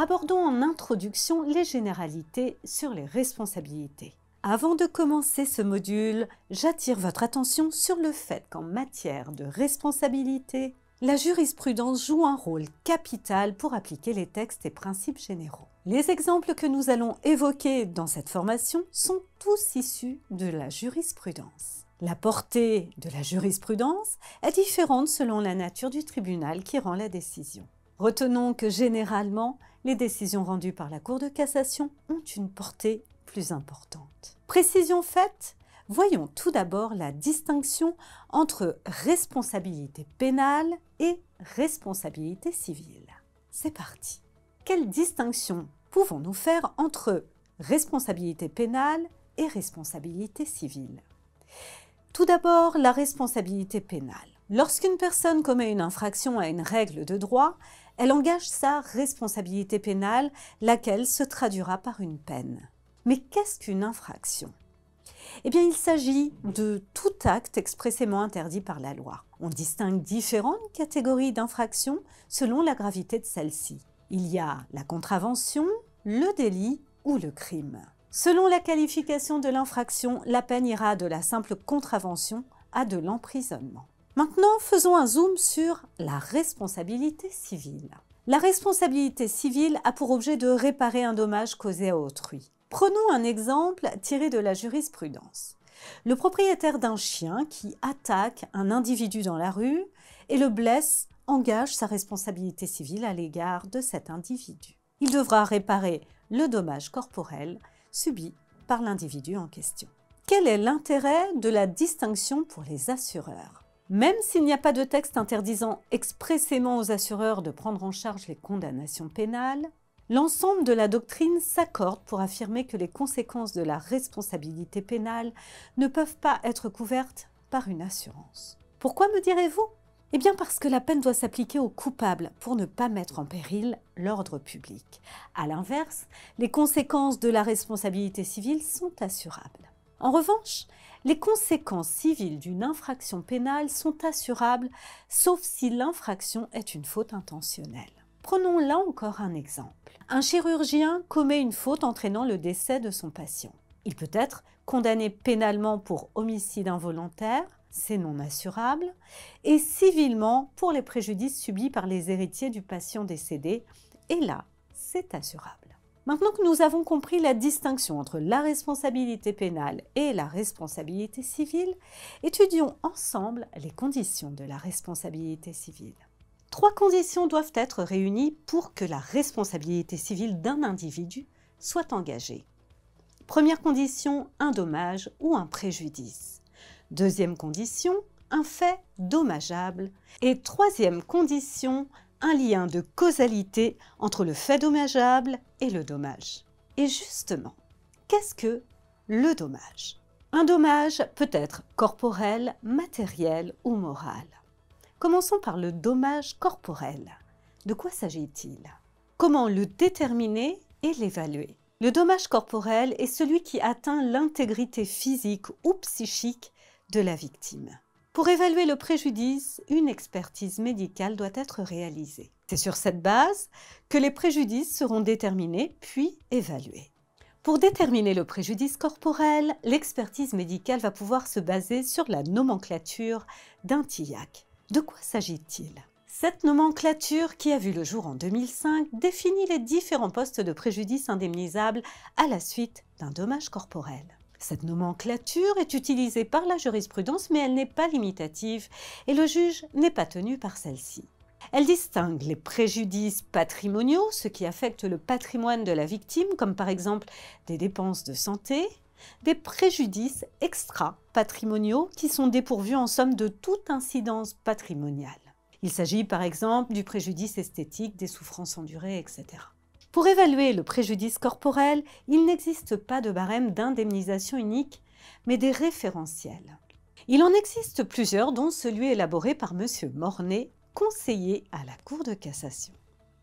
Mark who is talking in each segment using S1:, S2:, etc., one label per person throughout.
S1: abordons en introduction les généralités sur les responsabilités. Avant de commencer ce module, j'attire votre attention sur le fait qu'en matière de responsabilité, la jurisprudence joue un rôle capital pour appliquer les textes et principes généraux. Les exemples que nous allons évoquer dans cette formation sont tous issus de la jurisprudence. La portée de la jurisprudence est différente selon la nature du tribunal qui rend la décision. Retenons que généralement, les décisions rendues par la Cour de cassation ont une portée plus importante. Précision faite, voyons tout d'abord la distinction entre responsabilité pénale et responsabilité civile. C'est parti. Quelle distinction pouvons-nous faire entre responsabilité pénale et responsabilité civile? Tout d'abord, la responsabilité pénale. Lorsqu'une personne commet une infraction à une règle de droit, elle engage sa responsabilité pénale, laquelle se traduira par une peine. Mais qu'est-ce qu'une infraction? Eh bien, il s'agit de tout acte expressément interdit par la loi. On distingue différentes catégories d'infractions selon la gravité de celle-ci. Il y a la contravention, le délit ou le crime. Selon la qualification de l'infraction, la peine ira de la simple contravention à de l'emprisonnement. Maintenant, faisons un zoom sur la responsabilité civile. La responsabilité civile a pour objet de réparer un dommage causé à autrui. Prenons un exemple tiré de la jurisprudence. Le propriétaire d'un chien qui attaque un individu dans la rue et le blesse engage sa responsabilité civile à l'égard de cet individu. Il devra réparer le dommage corporel subi par l'individu en question. Quel est l'intérêt de la distinction pour les assureurs? Même s'il n'y a pas de texte interdisant expressément aux assureurs de prendre en charge les condamnations pénales, l'ensemble de la doctrine s'accorde pour affirmer que les conséquences de la responsabilité pénale ne peuvent pas être couvertes par une assurance. Pourquoi me direz-vous? Eh bien parce que la peine doit s'appliquer aux coupables pour ne pas mettre en péril l'ordre public. À l'inverse, les conséquences de la responsabilité civile sont assurables. En revanche, les conséquences civiles d'une infraction pénale sont assurables, sauf si l'infraction est une faute intentionnelle. Prenons là encore un exemple. Un chirurgien commet une faute entraînant le décès de son patient. Il peut être condamné pénalement pour homicide involontaire, c'est non assurable, et civilement pour les préjudices subis par les héritiers du patient décédé, et là, c'est assurable. Maintenant que nous avons compris la distinction entre la responsabilité pénale et la responsabilité civile, étudions ensemble les conditions de la responsabilité civile. 3 conditions doivent être réunies pour que la responsabilité civile d'un individu soit engagée. Première condition, un dommage ou un préjudice. Deuxième condition, un fait dommageable. Et troisième condition, un lien de causalité entre le fait dommageable et le dommage. Et justement, qu'est-ce que le dommage? Un dommage peut être corporel, matériel ou moral. Commençons par le dommage corporel. De quoi s'agit-il? Comment le déterminer et l'évaluer? Le dommage corporel est celui qui atteint l'intégrité physique ou psychique de la victime. Pour évaluer le préjudice, une expertise médicale doit être réalisée. C'est sur cette base que les préjudices seront déterminés puis évalués. Pour déterminer le préjudice corporel, l'expertise médicale va pouvoir se baser sur la nomenclature d'un TIAC. De quoi s'agit-il? Cette nomenclature, qui a vu le jour en 2005, définit les différents postes de préjudice indemnisables à la suite d'un dommage corporel. Cette nomenclature est utilisée par la jurisprudence, mais elle n'est pas limitative et le juge n'est pas tenu par celle-ci. Elle distingue les préjudices patrimoniaux, ce qui affecte le patrimoine de la victime, comme par exemple des dépenses de santé, des préjudices extra-patrimoniaux qui sont dépourvus en somme de toute incidence patrimoniale. Il s'agit par exemple du préjudice esthétique, des souffrances endurées, etc. Pour évaluer le préjudice corporel, il n'existe pas de barème d'indemnisation unique, mais des référentiels. Il en existe plusieurs, dont celui élaboré par M. Mornay, conseiller à la Cour de cassation.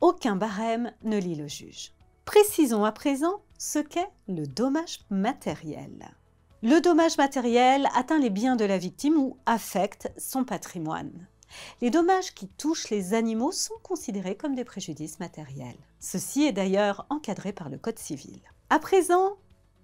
S1: Aucun barème ne lie le juge. Précisons à présent ce qu'est le dommage matériel. Le dommage matériel atteint les biens de la victime ou affecte son patrimoine. Les dommages qui touchent les animaux sont considérés comme des préjudices matériels. Ceci est d'ailleurs encadré par le Code civil. À présent,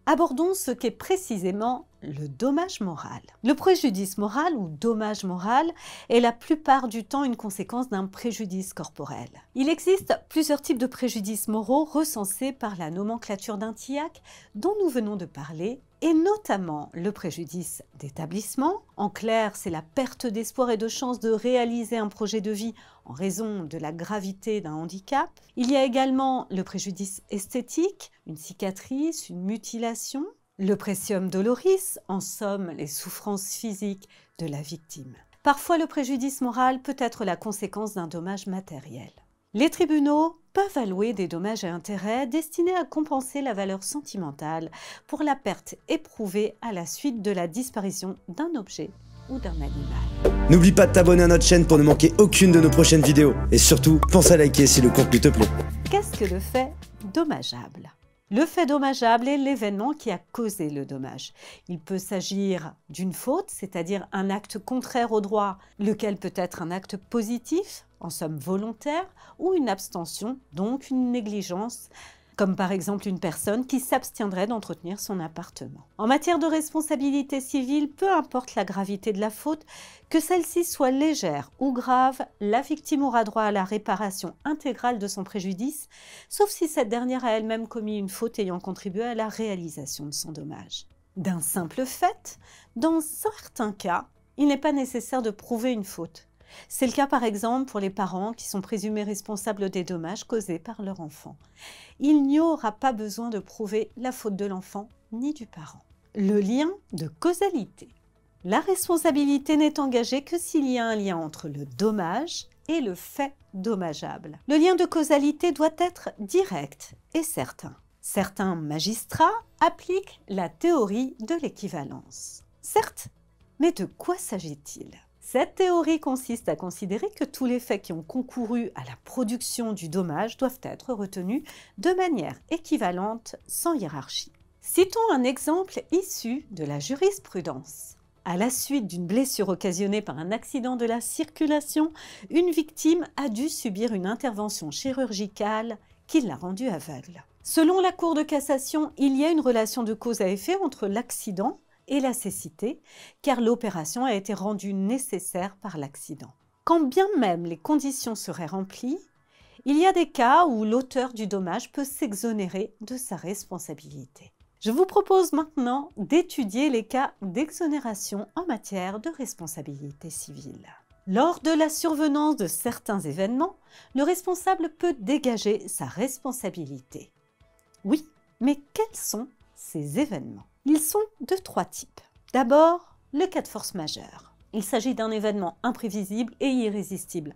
S1: abordons ce qu'est précisément le dommage moral. Le préjudice moral ou dommage moral est la plupart du temps une conséquence d'un préjudice corporel. Il existe plusieurs types de préjudices moraux recensés par la nomenclature d'Intillac dont nous venons de parler, et notamment le préjudice d'établissement. En clair, c'est la perte d'espoir et de chance de réaliser un projet de vie en raison de la gravité d'un handicap. Il y a également le préjudice esthétique, une cicatrice, une mutilation. Le praesium doloris, en somme les souffrances physiques de la victime. Parfois, le préjudice moral peut être la conséquence d'un dommage matériel. Les tribunaux peuvent allouer des dommages et intérêts destinés à compenser la valeur sentimentale pour la perte éprouvée à la suite de la disparition d'un objet ou d'un animal.
S2: N'oublie pas de t'abonner à notre chaîne pour ne manquer aucune de nos prochaines vidéos. Et surtout, pense à liker si le contenu te plaît.
S1: Qu'est-ce que le fait dommageable ? Le fait dommageable est l'événement qui a causé le dommage. Il peut s'agir d'une faute, c'est-à-dire un acte contraire au droit, lequel peut être un acte positif, en somme volontaire, ou une abstention, donc une négligence, comme par exemple une personne qui s'abstiendrait d'entretenir son appartement. En matière de responsabilité civile, peu importe la gravité de la faute, que celle-ci soit légère ou grave, la victime aura droit à la réparation intégrale de son préjudice, sauf si cette dernière a elle-même commis une faute ayant contribué à la réalisation de son dommage. D'un simple fait, dans certains cas, il n'est pas nécessaire de prouver une faute. C'est le cas par exemple pour les parents qui sont présumés responsables des dommages causés par leur enfant. Il n'y aura pas besoin de prouver la faute de l'enfant ni du parent. Le lien de causalité. La responsabilité n'est engagée que s'il y a un lien entre le dommage et le fait dommageable. Le lien de causalité doit être direct et certain. Certains magistrats appliquent la théorie de l'équivalence. Certes, mais de quoi s'agit-il ? Cette théorie consiste à considérer que tous les faits qui ont concouru à la production du dommage doivent être retenus de manière équivalente, sans hiérarchie. Citons un exemple issu de la jurisprudence. À la suite d'une blessure occasionnée par un accident de la circulation, une victime a dû subir une intervention chirurgicale qui l'a rendue aveugle. Selon la Cour de cassation, il y a une relation de cause à effet entre l'accident et la cécité, car l'opération a été rendue nécessaire par l'accident. Quand bien même les conditions seraient remplies, il y a des cas où l'auteur du dommage peut s'exonérer de sa responsabilité. Je vous propose maintenant d'étudier les cas d'exonération en matière de responsabilité civile. Lors de la survenance de certains événements, le responsable peut dégager sa responsabilité. Oui, mais quels sont ces événements ? Ils sont de trois types. D'abord, le cas de force majeure. Il s'agit d'un événement imprévisible et irrésistible.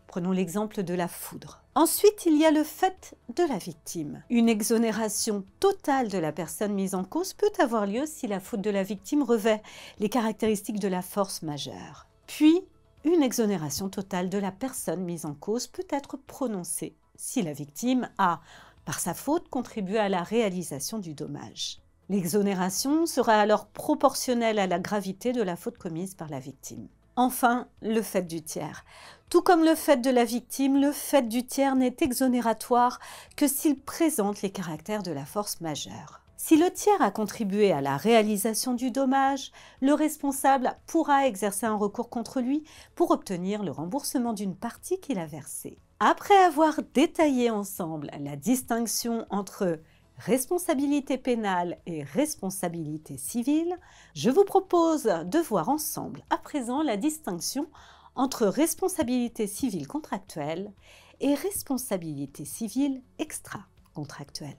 S1: Prenons l'exemple de la foudre. Ensuite, il y a le fait de la victime. Une exonération totale de la personne mise en cause peut avoir lieu si la faute de la victime revêt les caractéristiques de la force majeure. Puis, une exonération totale de la personne mise en cause peut être prononcée si la victime a, par sa faute, contribué à la réalisation du dommage. L'exonération sera alors proportionnelle à la gravité de la faute commise par la victime. Enfin, le fait du tiers. Tout comme le fait de la victime, le fait du tiers n'est exonératoire que s'il présente les caractères de la force majeure. Si le tiers a contribué à la réalisation du dommage, le responsable pourra exercer un recours contre lui pour obtenir le remboursement d'une partie qu'il a versée. Après avoir détaillé ensemble la distinction entre responsabilité pénale et responsabilité civile, je vous propose de voir ensemble à présent la distinction entre responsabilité civile contractuelle et responsabilité civile extra-contractuelle.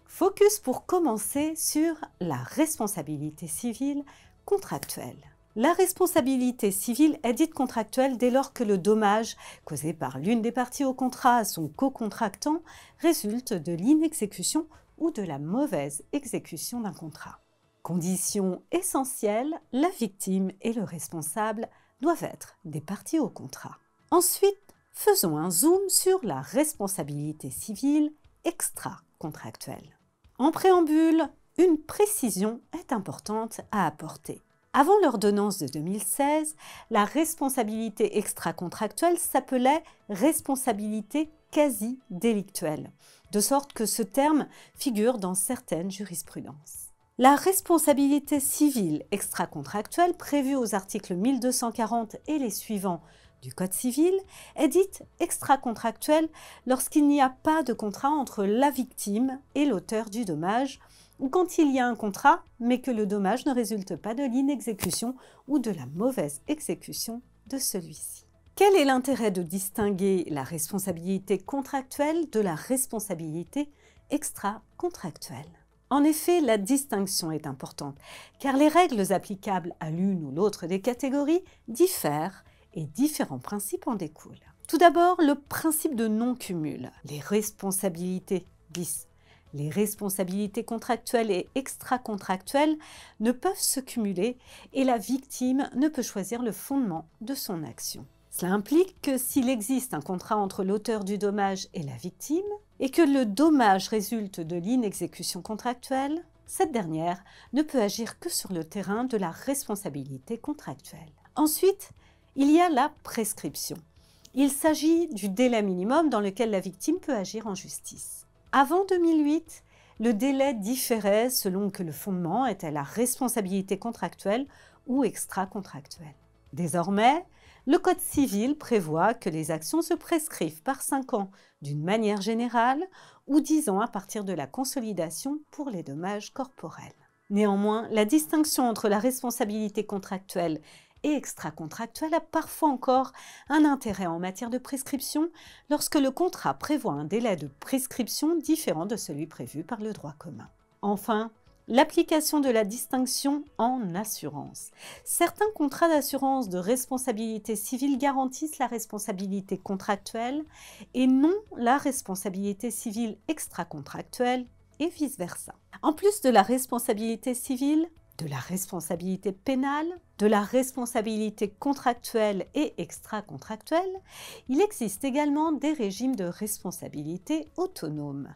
S1: Focus pour commencer sur la responsabilité civile contractuelle. La responsabilité civile est dite contractuelle dès lors que le dommage causé par l'une des parties au contrat à son co-contractant résulte de l'inexécution ou de la mauvaise exécution d'un contrat. Condition essentielle, la victime et le responsable doivent être des parties au contrat. Ensuite, faisons un zoom sur la responsabilité civile extra-contractuelle. En préambule, une précision est importante à apporter. Avant l'ordonnance de 2016, la responsabilité extra-contractuelle s'appelait responsabilité quasi-délictuelle, de sorte que ce terme figure dans certaines jurisprudences. La responsabilité civile extra-contractuelle prévue aux articles 1240 et les suivants du Code civil est dite extra-contractuelle lorsqu'il n'y a pas de contrat entre la victime et l'auteur du dommage, ou quand il y a un contrat, mais que le dommage ne résulte pas de l'inexécution ou de la mauvaise exécution de celui-ci. Quel est l'intérêt de distinguer la responsabilité contractuelle de la responsabilité extra-contractuelle? En effet, la distinction est importante, car les règles applicables à l'une ou l'autre des catégories diffèrent et différents principes en découlent. Tout d'abord, le principe de non-cumul. Les responsabilités bis. Les responsabilités contractuelles et extra-contractuelles ne peuvent se cumuler et la victime ne peut choisir le fondement de son action. Cela implique que s'il existe un contrat entre l'auteur du dommage et la victime et que le dommage résulte de l'inexécution contractuelle, cette dernière ne peut agir que sur le terrain de la responsabilité contractuelle. Ensuite, il y a la prescription. Il s'agit du délai minimum dans lequel la victime peut agir en justice. Avant 2008, le délai différait selon que le fondement était la responsabilité contractuelle ou extra-contractuelle. Désormais, le Code civil prévoit que les actions se prescrivent par 5 ans d'une manière générale ou 10 ans à partir de la consolidation pour les dommages corporels. Néanmoins, la distinction entre la responsabilité contractuelle et extra-contractuelle a parfois encore un intérêt en matière de prescription lorsque le contrat prévoit un délai de prescription différent de celui prévu par le droit commun. Enfin, l'application de la distinction en assurance. Certains contrats d'assurance de responsabilité civile garantissent la responsabilité contractuelle et non la responsabilité civile extra-contractuelle et vice-versa. En plus de la responsabilité civile, de la responsabilité pénale, de la responsabilité contractuelle et extra-contractuelle, il existe également des régimes de responsabilité autonome.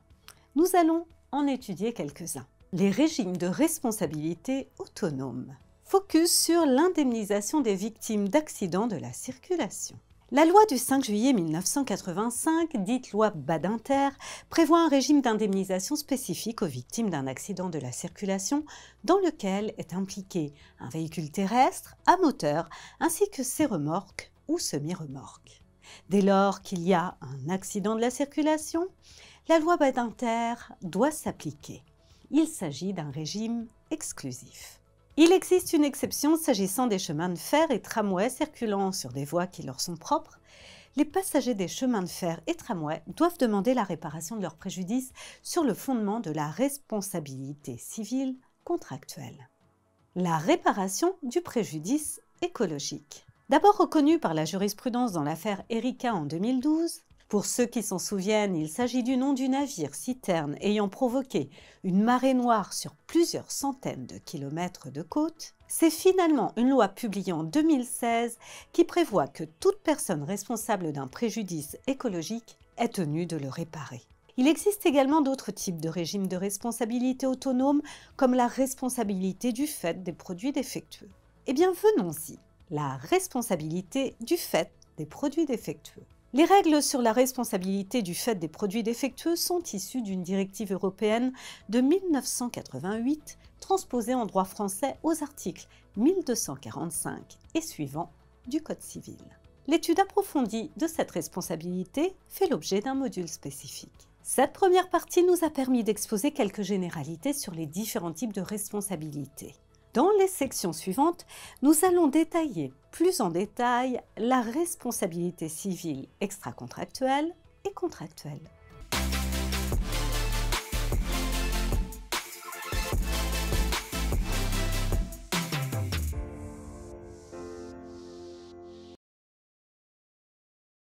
S1: Nous allons en étudier quelques-uns. Les régimes de responsabilité autonome. Focus sur l'indemnisation des victimes d'accidents de la circulation. La loi du 5 juillet 1985, dite loi Badinter, prévoit un régime d'indemnisation spécifique aux victimes d'un accident de la circulation dans lequel est impliqué un véhicule terrestre à moteur ainsi que ses remorques ou semi-remorques. Dès lors qu'il y a un accident de la circulation, la loi Badinter doit s'appliquer. Il s'agit d'un régime exclusif. Il existe une exception s'agissant des chemins de fer et tramways circulant sur des voies qui leur sont propres. Les passagers des chemins de fer et tramways doivent demander la réparation de leur préjudice sur le fondement de la responsabilité civile contractuelle. La réparation du préjudice écologique. D'abord reconnue par la jurisprudence dans l'affaire Erika en 2012, pour ceux qui s'en souviennent, il s'agit du nom du navire citerne ayant provoqué une marée noire sur plusieurs centaines de kilomètres de côte. C'est finalement une loi publiée en 2016 qui prévoit que toute personne responsable d'un préjudice écologique est tenue de le réparer. Il existe également d'autres types de régimes de responsabilité autonome comme la responsabilité du fait des produits défectueux. Eh bien, venons-y. La responsabilité du fait des produits défectueux. Les règles sur la responsabilité du fait des produits défectueux sont issues d'une directive européenne de 1988 transposée en droit français aux articles 1245 et suivants du Code civil. L'étude approfondie de cette responsabilité fait l'objet d'un module spécifique. Cette première partie nous a permis d'exposer quelques généralités sur les différents types de responsabilités. Dans les sections suivantes, nous allons détailler plus en détail la responsabilité civile extra-contractuelle et contractuelle.